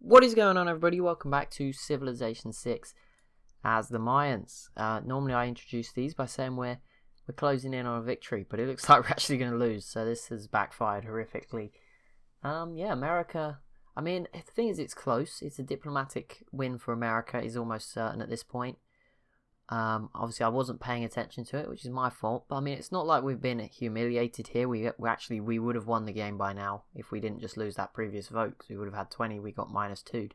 What is going on, everybody? Welcome back to Civilization 6 as the Mayans. Normally I introduce these by saying we're closing in on a victory, but it looks like we're actually going to lose, so this has backfired horrifically. Yeah, America, I mean, the thing is, it's close. It's a diplomatic win for America, is almost certain at this point. Obviously I wasn't paying attention to it, which is my fault, but I mean, it's not like we've been humiliated here. We would have won the game by now if we didn't just lose that previous vote, because we would have had 20, we got -2.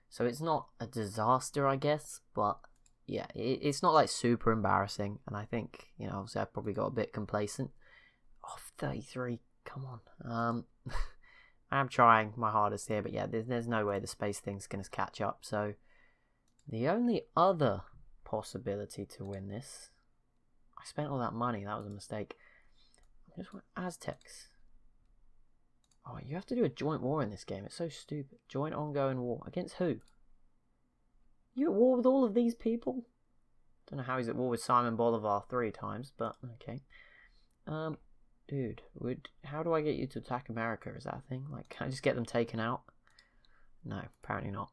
So it's not a disaster, I guess, but yeah, it's not like super embarrassing, and I think, obviously I probably got a bit complacent. 33, come on. I'm trying my hardest here, but yeah, there's no way the space thing's going to catch up, so the only other possibility to win this, I spent all that money, that was a mistake. I just want Aztecs. Oh, you have to do a joint war in this game, it's so stupid. Joint ongoing war, against who? You at war with all of these people? Don't know how he's at war with Simon Bolivar 3 times, but okay. Dude, how do I get you to attack America? Is that a thing? Like, can I just get them taken out? No, apparently not.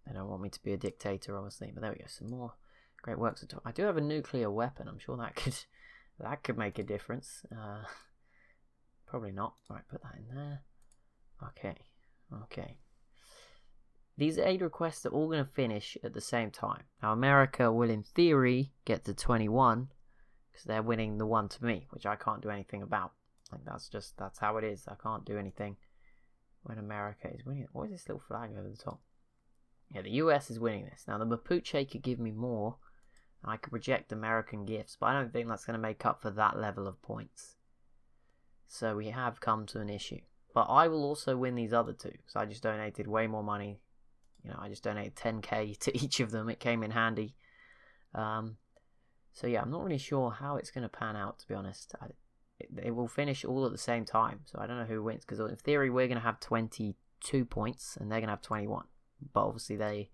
They don't want me to be a dictator, obviously, but there we go. Some more great works. I do have a nuclear weapon. I'm sure that could make a difference. Probably not. Right, put that in there. Okay. These 8 requests are all going to finish at the same time. Now, America will, in theory, get to 21 because they're winning the one to me, which I can't do anything about. Like, that's how it is. I can't do anything when America is winning. What is this little flag over the top? Yeah, the US is winning this. Now, the Mapuche could give me more, and I could reject American gifts, but I don't think that's going to make up for that level of points. So we have come to an issue. But I will also win these other 2, because I just donated way more money. I just donated 10k to each of them. It came in handy. So yeah, I'm not really sure how it's going to pan out, to be honest. It will finish all at the same time, so I don't know who wins, because in theory we're going to have 22 points, and they're going to have 21. But obviously they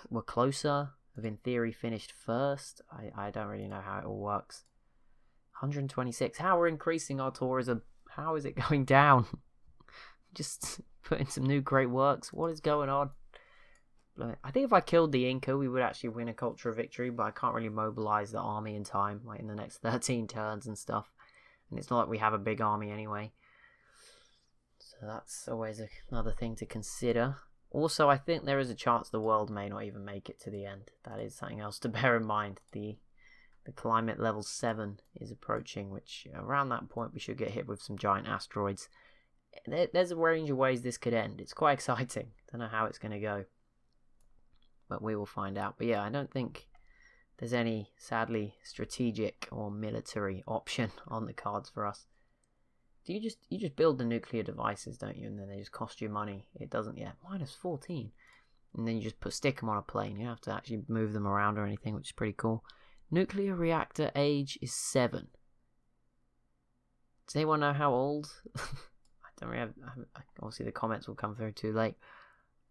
were closer, have in theory finished first. I don't really know how it all works. 126. How we're increasing our tourism. How is it going down? Just put in some new great works. What is going on? I think if I killed the Inca, we would actually win a cultural victory, but I can't really mobilize the army in time, like in the next 13 turns and stuff. And it's not like we have a big army anyway. So that's always another thing to consider. Also, I think there is a chance the world may not even make it to the end. That is something else to bear in mind. The climate level 7 is approaching, which around that point we should get hit with some giant asteroids. There's a range of ways this could end. It's quite exciting. Don't know how it's going to go, but we will find out. But yeah, I don't think there's any, sadly, strategic or military option on the cards for us. You just build the nuclear devices, don't you? And then they just cost you money. It doesn't yet. -14. And then you just stick them on a plane. You don't have to actually move them around or anything, which is pretty cool. Nuclear reactor age is 7. Does anyone know how old? I don't really have. Obviously, the comments will come through too late.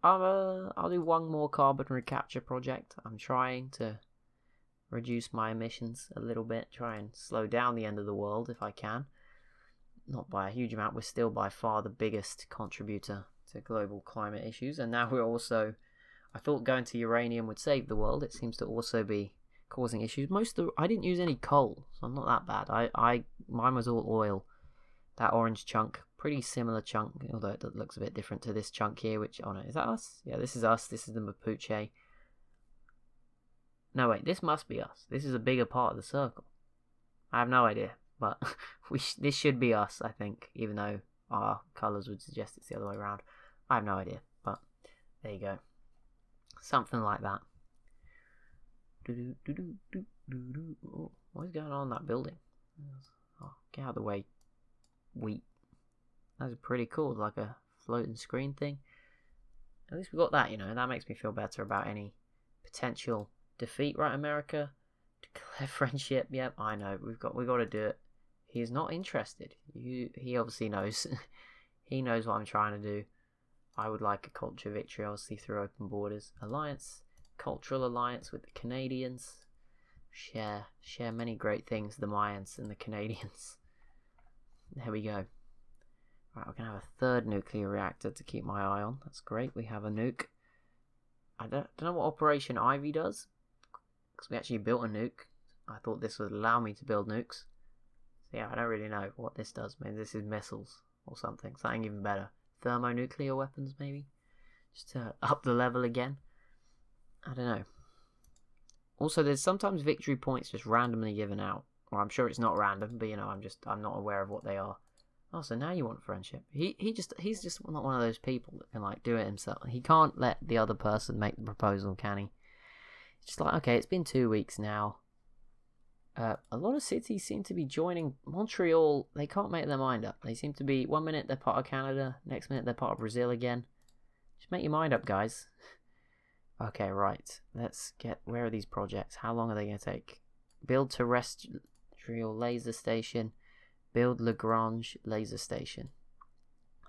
I'll do one more carbon recapture project. I'm trying to reduce my emissions a little bit. Try and slow down the end of the world if I can. Not by a huge amount. We're still by far the biggest contributor to global climate issues, and now we're also, I thought going to uranium would save the world. It seems to also be causing issues. I didn't use any coal, so I'm not that bad. Mine was all oil. That orange chunk, pretty similar chunk, although it looks a bit different to this chunk here, which, oh no, is that us? Yeah, this is us. This is the Mapuche. No, wait, this must be us. This is a bigger part of the circle. I have no idea. But this should be us, I think, even though our colours would suggest it's the other way around. I have no idea, but there you go. Something like that. Oh, what is going on in that building? Oh, get out of the way, wheat. That's pretty cool, like a floating screen thing. At least we got that, that makes me feel better about any potential defeat, right, America? Declare friendship, yep, I know, we've got to do it. He is not interested. He obviously knows. He knows what I'm trying to do. I would like a culture victory, obviously, through open borders. Alliance, cultural alliance with the Canadians. Share many great things, the Mayans and the Canadians. There we go. Right, we're going to have a third nuclear reactor to keep my eye on. That's great. We have a nuke. I don't know what Operation Ivy does, because we actually built a nuke. I thought this would allow me to build nukes. So yeah, I don't really know what this does. Maybe this is missiles or something. Something even better. Thermonuclear weapons, maybe? Just to up the level again. I don't know. Also, there's sometimes victory points just randomly given out. Or I'm sure it's not random, but you know, I'm not aware of what they are. Oh, so now you want friendship. He's just not one of those people that can like do it himself. He can't let the other person make the proposal, can he? It's just like, okay, it's been 2 weeks now. A lot of cities seem to be joining Montreal. They can't make their mind up. They seem to be, 1 minute they're part of Canada, next minute they're part of Brazil again. Just make your mind up, guys. Okay, right. Let's get, where are these projects? How long are they going to take? Build Terrestrial laser station. Build Lagrange laser station.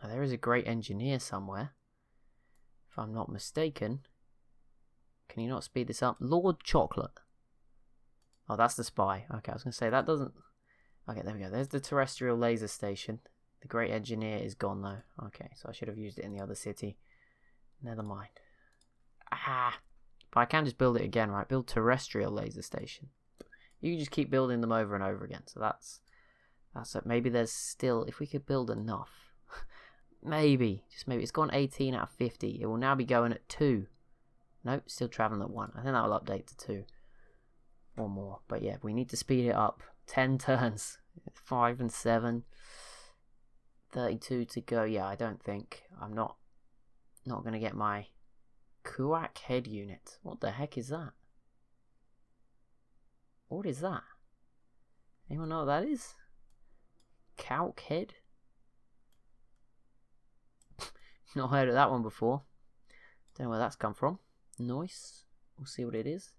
Now, there is a great engineer somewhere, if I'm not mistaken. Can you not speed this up? Lord Chocolate. Oh, that's the spy. Okay, I was going to say, that doesn't... Okay, there we go. There's the Terrestrial laser station. The great engineer is gone, though. Okay, so I should have used it in the other city. Never mind. Ah! But I can just build it again, right? Build Terrestrial laser station. You can just keep building them over and over again. So that's it. Maybe there's still... If we could build enough. Maybe. Just maybe. It's gone 18 out of 50. It will now be going at 2. Nope, still traveling at 1. I think that will update to 2. Or more. But yeah, we need to speed it up. 10 turns. 5 and 7. 32 to go. Yeah, I don't think. I'm not going to get my Kuak head unit. What the heck is that? What is that? Anyone know what that is? Kauk head? Not heard of that one before. Don't know where that's come from. Nice. We'll see what it is.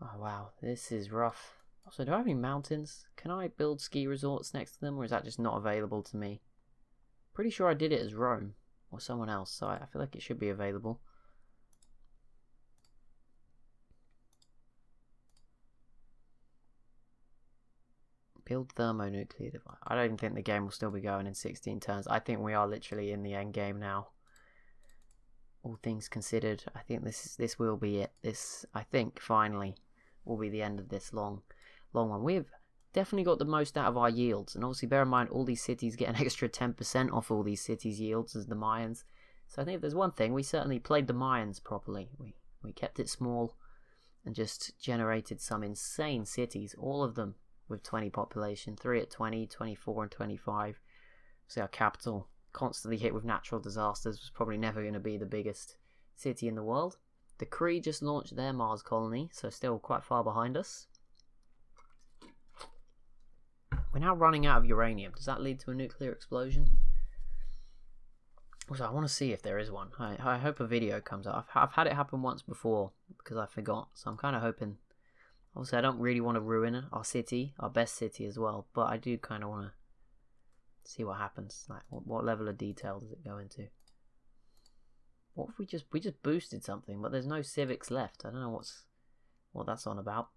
Oh wow, this is rough. Also, do I have any mountains? Can I build ski resorts next to them, or is that just not available to me? Pretty sure I did it as Rome, or someone else, so I feel like it should be available. Build thermonuclear device. I don't even think the game will still be going in 16 turns. I think we are literally in the end game now. All things considered, I think this will be it. This, I think, finally will be the end of this long one. We've definitely got the most out of our yields, and obviously bear in mind all these cities get an extra 10% off all these cities' yields as the Mayans. So I think if there's one thing, we certainly played the Mayans properly. We kept it small and just generated some insane cities, all of them with 20 population, 3 at 20, 24 and 25. So our capital, constantly hit with natural disasters, was probably never going to be the biggest city in the world. The Kree just launched their Mars colony, so still quite far behind us. We're now running out of uranium. Does that lead to a nuclear explosion? Also, I want to see if there is one. I hope a video comes out. I've had it happen once before because I forgot, so I'm kind of hoping. Obviously, I don't really want to ruin our city, our best city as well, but I do kind of want to see what happens. Like, what level of detail does it go into? What if we just boosted something, but there's no civics left? I don't know what that's on about.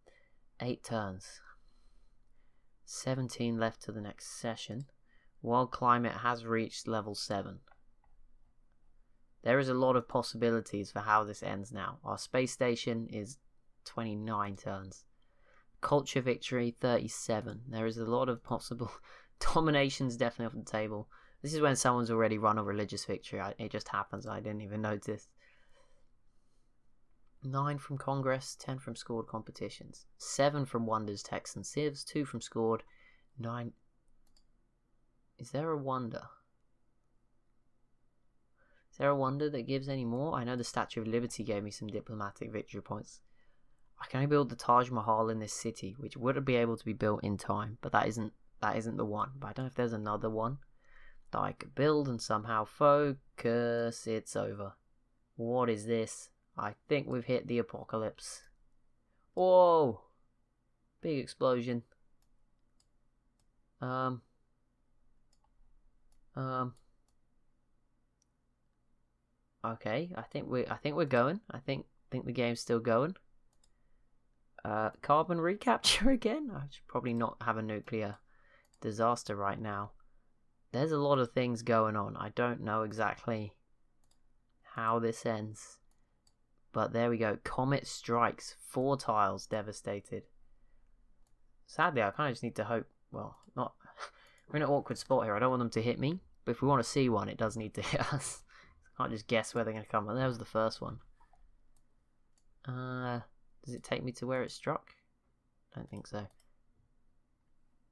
8 turns. 17 left to the next session. World climate has reached level 7. There is a lot of possibilities for how this ends now. Our space station is 29 turns. Culture victory 37. There is a lot of possible dominations definitely off the table. This is when someone's already run a religious victory. It just happens. I didn't even notice. 9 from Congress, 10 from scored competitions, 7 from Wonders, Techs and Civs, 2 from scored, 9. Is there a wonder? Is there a wonder that gives any more? I know the Statue of Liberty gave me some diplomatic victory points. I can only build the Taj Mahal in this city, which would be able to be built in time, but that isn't the one. But I don't know if there's another one that I could build and somehow focus. It's over. What is this? I think we've hit the apocalypse. Whoa! Big explosion. Okay, I think we're going. I think the game's still going. Carbon recapture again? I should probably not have a nuclear disaster right now. there's a lot of things going on. I don't know exactly how this ends. But there we go. Comet Strikes. 4 tiles devastated. Sadly, I kind of just need to hope. Well, not. We're in an awkward spot here. I don't want them to hit me. But if we want to see one, it does need to hit us. I can't just guess where they're going to come. And there was the first one. Does it take me to where it struck? I don't think so.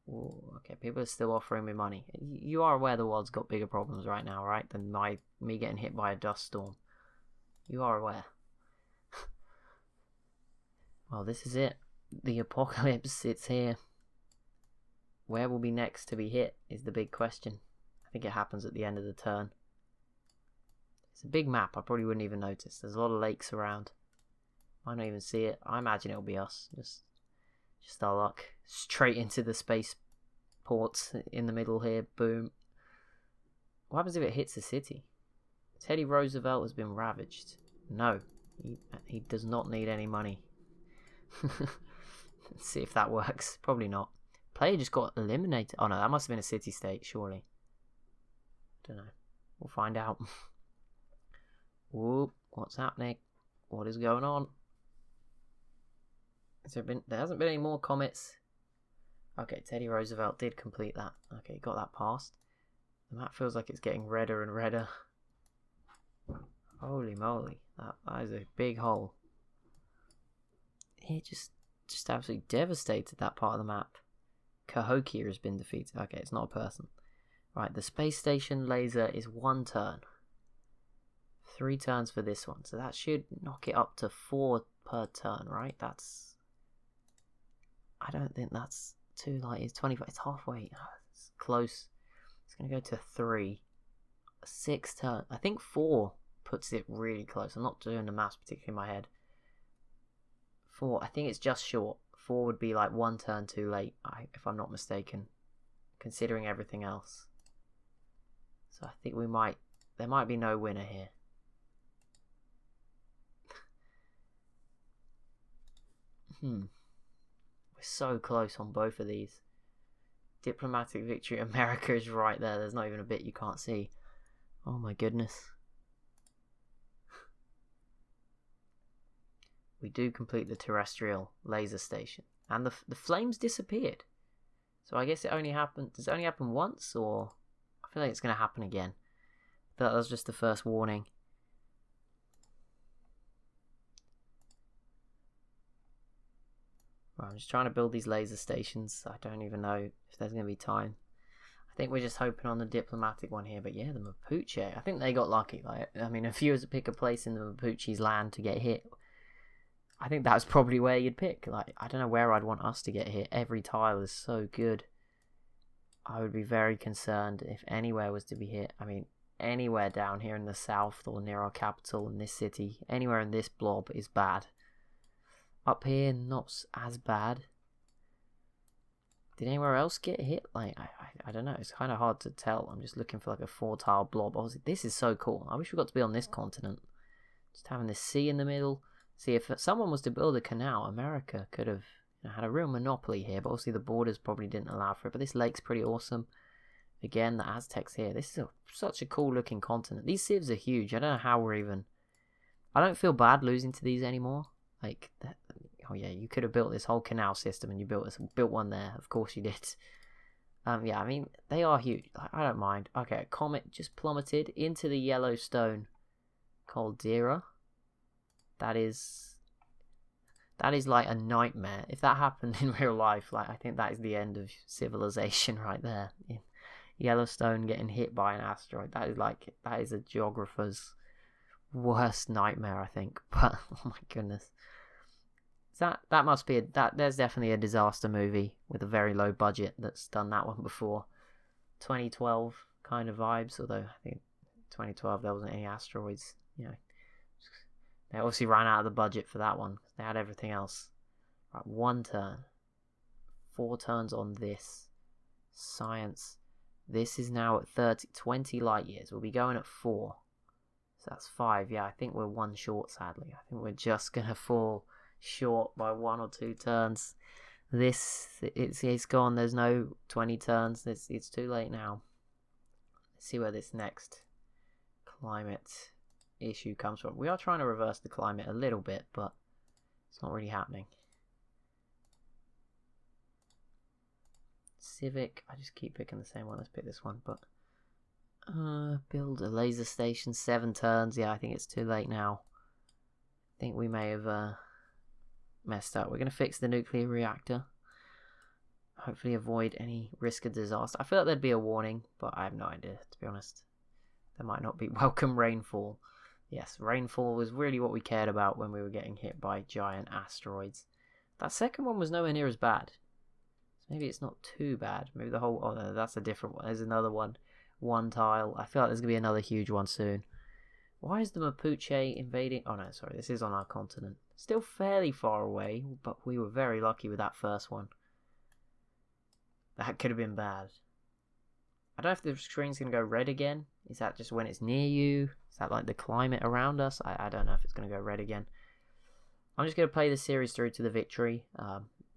Ooh, okay, people are still offering me money. You are aware the world's got bigger problems right now, right? Than me getting hit by a dust storm. You are aware. Well, this is it. The apocalypse, it's here. Where will be next to be hit is the big question. I think it happens at the end of the turn. It's a big map. I probably wouldn't even notice. There's a lot of lakes around. Might not even see it. I imagine it'll be us. Just our luck. Straight into the space ports in the middle here. Boom. What happens if it hits a city? Teddy Roosevelt has been ravaged. No. He does not need any money. Let's see if that works. Probably not. Player just got eliminated. Oh no, that must have been a city-state, surely. Don't know. We'll find out. Whoop. What's happening? What is going on? There hasn't been any more comets. Okay, Teddy Roosevelt did complete that. Okay, got that passed. The map feels like it's getting redder and redder. Holy moly. That is a big hole. It just absolutely devastated that part of the map. Cahokia has been defeated. Okay, it's not a person. Right, the space station laser is 1 turn. 3 turns for this one. So that should knock it up to 4 per turn, right? I don't think that's too light. It's 25. It's halfway. It's close. It's going to go to 3. 6 turn. I think 4 puts it really close. I'm not doing the maths particularly in my head. 4. I think it's just short. 4 would be like 1 turn too late, if I'm not mistaken, considering everything else. So I think there might be no winner here. We're so close on both of these. Diplomatic victory. America is right there. There's not even a bit you can't see. Oh my goodness. We do complete the terrestrial laser station. And the flames disappeared. So I guess it only happened... Does it only happen once? Or... I feel like it's going to happen again. That was just the first warning. Right, I'm just trying to build these laser stations. I don't even know if there's going to be time. I think we're just hoping on the diplomatic one here. But yeah, the Mapuche. I think they got lucky. I mean, if you were to pick a place in the Mapuche's land to get hit... I think that's probably where you'd pick. I don't know where I'd want us to get hit. Every tile is so good. I would be very concerned if anywhere was to be hit. I mean, anywhere down here in the south or near our capital in this city, anywhere in this blob is bad. Up here, not as bad. Did anywhere else get hit? I don't know. It's kind of hard to tell. I'm just looking for a 4-tile blob. Obviously, this is so cool. I wish we got to be on this continent. Just having this sea in the middle. See, if someone was to build a canal, America could have had a real monopoly here, but obviously the borders probably didn't allow for it. But this lake's pretty awesome. Again, the Aztecs here. This is such a cool looking continent. These civs are huge. I don't know how we're even... I don't feel bad losing to these anymore. Oh yeah, you could have built this whole canal system and you built one there. Of course you did. Yeah, I mean, they are huge. I don't mind. Okay, a comet just plummeted into the Yellowstone caldera. That is like a nightmare. If that happened in real life, I think that is the end of civilization right there. Yellowstone getting hit by an asteroid. That is a geographer's worst nightmare, I think. But oh my goodness. That must be there's definitely a disaster movie with a very low budget that's done that one before. 2012 kind of vibes, although I think 2012 there wasn't any asteroids, They obviously ran out of the budget for that one. They had everything else. Right, 1 turn. 4 turns on this. Science. This is now at 20 light years. We'll be going at 4. So that's 5. Yeah, I think we're 1 short, sadly. I think we're just going to fall short by 1 or 2 turns. It's gone. There's no 20 turns. It's too late now. see where this next climate issue comes from. We are trying to reverse the climate a little bit, but it's not really happening. Civic, I just keep picking the same one. Let's pick this one, but build a laser station, 7 turns. Yeah, I think it's too late now. I think we may have messed up. We're going to fix the nuclear reactor. Hopefully avoid any risk of disaster. I feel like there'd be a warning, but I have no idea, to be honest. There might not be. Welcome rainfall. Yes, rainfall was really what we cared about when we were getting hit by giant asteroids. That second one was nowhere near as bad. So maybe it's not too bad. Maybe the whole... Oh, no, that's a different one. There's another one. One tile. I feel like there's going to be another huge one soon. Why is the Mapuche invading? Oh, no, sorry. This is on our continent. Still fairly far away, but we were very lucky with that first one. That could have been bad. I don't know if the screen's going to go red again. Is that just when it's near you? Is that like the climate around us? I don't know if it's going to go red again. I'm just going to play the series through to the victory.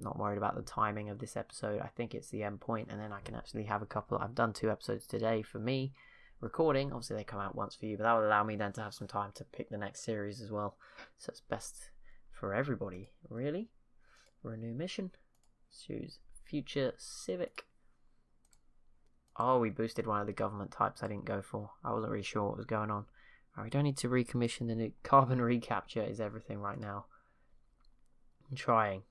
Not worried about the timing of this episode. I think it's the end point, and then I can actually have a couple. I've done 2 episodes today for me recording. Obviously, they come out once for you, but that will allow me then to have some time to pick the next series as well. So it's best for everybody, really. For a new mission. Choose Future Civic. Oh, we boosted one of the government types I didn't go for. I wasn't really sure what was going on. Right, we don't need to recommission the new carbon recapture is everything right now. I'm trying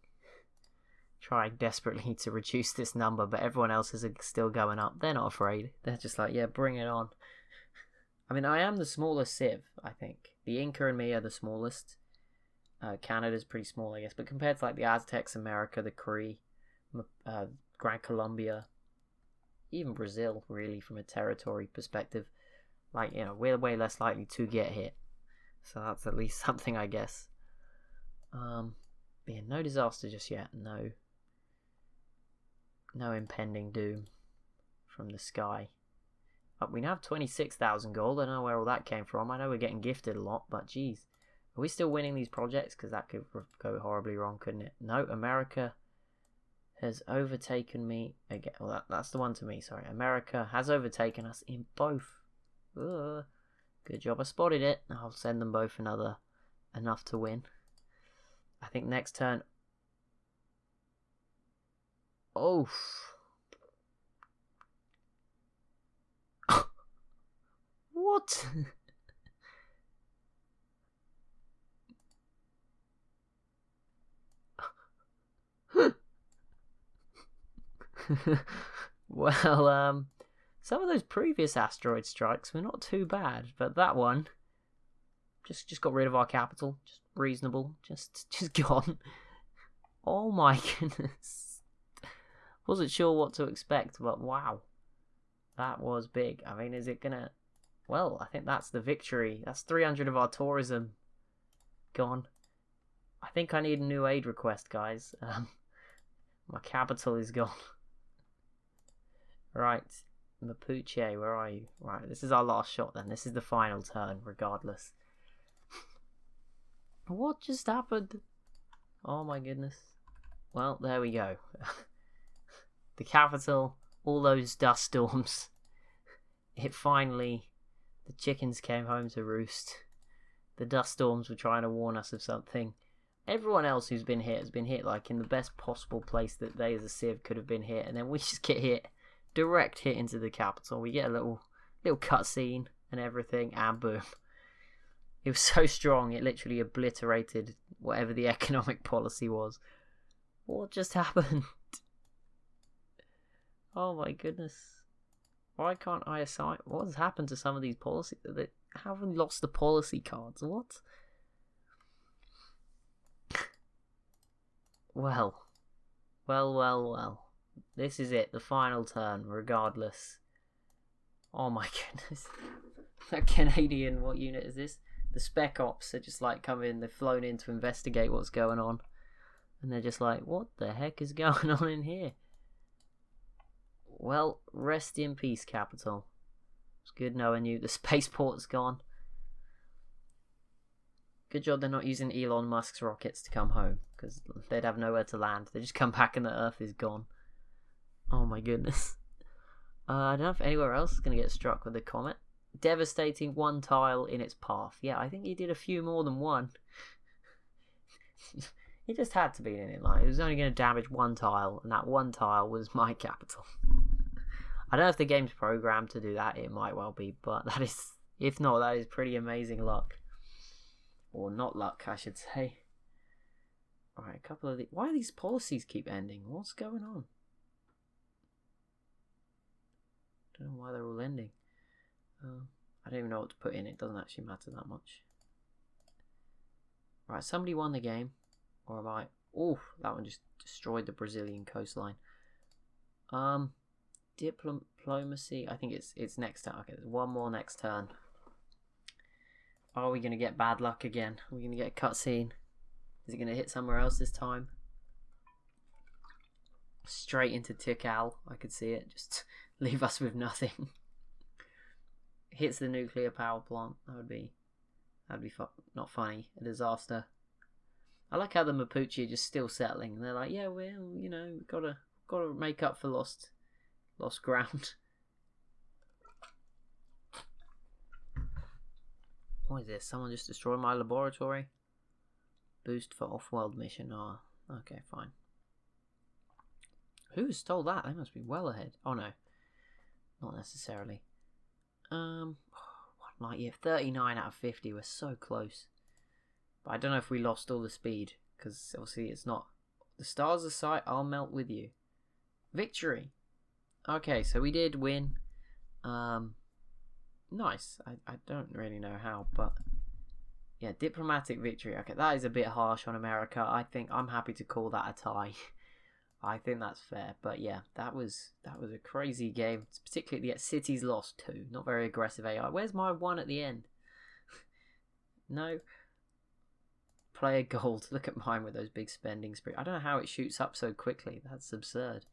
desperately to reduce this number, but everyone else is still going up. They're not afraid. They're just like, yeah, bring it on. I mean, I am the smallest civ, I think. The Inca and me are the smallest. Canada's pretty small, I guess, but compared to like the Aztecs, America, the Cree, Gran Colombia, even Brazil, really, from a territory perspective, like, you know, we're way less likely to get hit. So that's at least something, I guess. Yeah, no disaster just yet. No impending doom from the sky. But we now have 26,000 gold. I don't know where all that came from. I know we're getting gifted a lot, but geez. Are we still winning these projects? Because that could go horribly wrong, couldn't it? No, America has overtaken me again. Well, that's the one to me, sorry. America has overtaken us in both. Ugh. Good job I spotted it. I'll send them both enough to win. I think next turn... Oh. What? Well, some of those previous asteroid strikes were not too bad, but that one just got rid of our capital. Just reasonable. Just gone. Oh my goodness. Wasn't sure what to expect, but wow. That was big. I mean, is it gonna... Well, I think that's the victory. That's 300 of our tourism gone. I think I need a new aid request, guys. My capital is gone. Right. Mapuche, where are you? Right, this is our last shot then. This is the final turn, regardless. What just happened? Oh my goodness. Well, there we go. The capital, all those dust storms. It finally... The chickens came home to roost. The dust storms were trying to warn us of something. Everyone else who's been hit has been hit like in the best possible place that they as a civ could have been hit, and then we just get hit. Direct hit into the capital. We get a little cutscene and everything, and boom. It was so strong, it literally obliterated whatever the economic policy was. What just happened? Oh my goodness. Why can't I assign... What has happened to some of these policies? They haven't lost the policy cards. What? Well. This is it. The final turn, regardless. Oh my goodness. That Canadian, what unit is this? The Spec Ops are just like come in. They've flown in to investigate what's going on. And they're just like, what the heck is going on in here? Well, rest in peace, capital. It's good knowing you. The spaceport's gone. Good job they're not using Elon Musk's rockets to come home, because they'd have nowhere to land. They just come back and the Earth is gone. Oh my goodness. I don't know if anywhere else is going to get struck with the comet. Devastating one tile in its path. Yeah, I think he did a few more than one. He just had to be in it. Like, it was only going to damage one tile, and that one tile was my capital. I don't know if the game's programmed to do that. It might well be, but that is, if not, that is pretty amazing luck. Or not luck, I should say. Alright, a couple of the... Why do these policies keep ending? What's going on? I don't know why they're all ending. I don't even know what to put in. It doesn't actually matter that much. Right, somebody won the game. Or am I... Oh, that one just destroyed the Brazilian coastline. Diplomacy. I think it's next turn. Okay, there's one more next turn. Are we going to get bad luck again? Are we going to get a cutscene? Is it going to hit somewhere else this time? Straight into Tikal. I could see it. Just leave us with nothing. Hits the nuclear power plant. That'd be not funny. A disaster. I like how the Mapuche are just still settling. And they're like, yeah, well, you know, gotta make up for lost ground. What is this? Someone just destroyed my laboratory? Boost for off-world mission. Oh, okay, fine. Who stole that? They must be well ahead. Oh no, not necessarily. What light year? 39 out of 50. We're so close. But I don't know if we lost all the speed, because obviously it's not. The stars of sight, I'll melt with you. Victory. Okay, so we did win. Nice. I don't really know how, but yeah, diplomatic victory. Okay, that is a bit harsh on America. I think I'm happy to call that a tie. I think that's fair. But yeah, that was a crazy game. Particularly the cities lost too. Not very aggressive AI. Where's my one at the end? No. Player gold. Look at mine with those big spending spree. I don't know how it shoots up so quickly. That's absurd.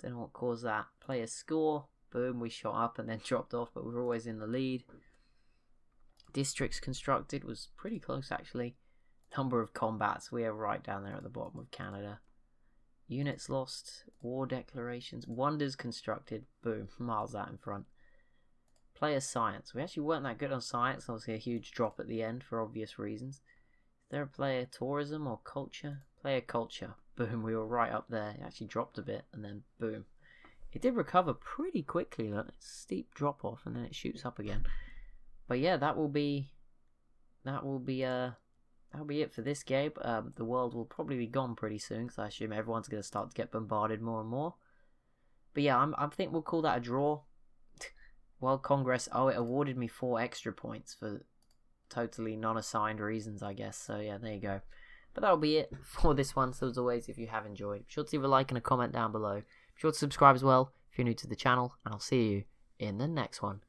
Don't know what caused that. Player score. Boom, we shot up and then dropped off, but we were always in the lead. Districts constructed was pretty close actually. Number of combats, we are right down there at the bottom of Canada. Units lost, war declarations, wonders constructed, boom, miles out in front. Player science, we actually weren't that good on science, obviously a huge drop at the end for obvious reasons. Is there a player tourism or culture? Player culture, boom, we were right up there. It actually dropped a bit and then boom. It did recover pretty quickly, look. It's a steep drop off and then it shoots up again. But yeah, that'll be it for this game. The world will probably be gone pretty soon, because I assume everyone's going to start to get bombarded more and more. But yeah, I think we'll call that a draw. World Congress, oh, it awarded me 4 extra points for totally non-assigned reasons, I guess. So yeah, there you go. But that'll be it for this one. So as always, if you have enjoyed, be sure to leave a like and a comment down below. Be sure to subscribe as well if you're new to the channel, and I'll see you in the next one.